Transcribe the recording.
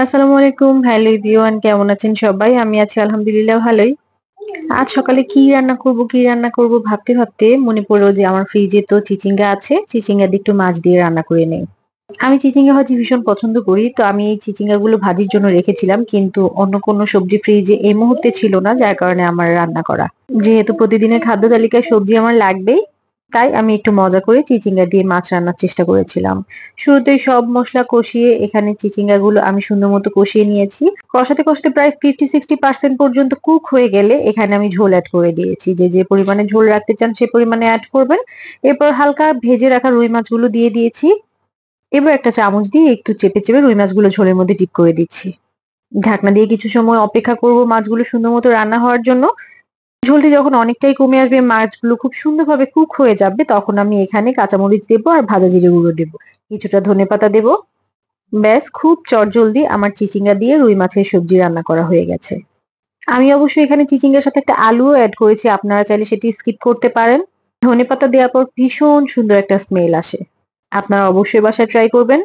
আসসালামু আলাইকুম। Hello everyone, কেমন আছেন সবাই? আমি আছি আলহামদুলিল্লাহ ভালোই। আজ সকালে কি রান্না করব ভাবতে ভাবতে মনে পড়লো যে আমার ফ্রিজে তো চিচিঙ্গা আছে। চিচিঙ্গা দিয়ে একটু মাছ দিয়ে রান্না করে নেই। আমি চিচিঙ্গা ভাজি ভীষণ পছন্দ করি। তো আমি এই চিচিঙ্গা গুলো ভাজির জন্য রেখেছিলাম। কিন্তু অন্য কোনো সবজি ফ্রিজে এই মুহূর্তে ছিল না, যার কারণে আমার রান্না করা। যেহেতু প্রতিদিনের খাদ্য তালিকায় সবজি আমার লাগবেই, তাই আমি একটু মজা করে চিচিঙ্গা দিয়ে মাছ রান্নার চেষ্টা করেছিলাম। শুরুতেই সব মসলা কষিয়ে এখানে চিচিঙ্গা গুলো আমি সুন্দর মতো কষিয়ে নিয়েছি। কষাতে কষাতে প্রায় 50-60% পর্যন্ত কুক হয়ে গেলে এখানে আমি ঝোল এড করে দিয়েছি। যে পরিমাণে ঝোল রাখতে চান সে পরিমাণে এড করবেন। এরপর হালকা ভেজে রাখা রুই মাছগুলো দিয়ে দিয়েছি। এবার একটা চামচ দিয়ে একটু চেপে চেপে রুই মাছগুলো ঝোলের মধ্যে ডিপ করে দিচ্ছি। ঢাকনা দিয়ে কিছু সময় অপেক্ষা করব মাছগুলো সুন্দর মতো রান্না হওয়ার জন্য। ঝোলটি যখন অনেকটাই কমে আসবে, মাছগুলো খুব সুন্দরভাবে কুক হয়ে যাবে, তখন আমি এখানে কাঁচামরিচ দেবো আর ভাজা জিরে গুঁড়ো দেবো। কিছুটা ধনেপাতা দেবো। ব্যাস, খুব চটজলদি আমার চিচিঙ্গা দিয়ে রুই মাছের সবজি রান্না করা হয়ে গেছে। আমি অবশ্যই এখানে চিচিঙ্গার সাথে একটা আলুও এড করেছি। আপনারা চাইলে সেটি স্কিপ করতে পারেন। ধনেপাতা দেওয়ার পর ভীষণ সুন্দর একটা স্মেল আসে। আপনারা অবশ্যই বাসায় ট্রাই করবেন।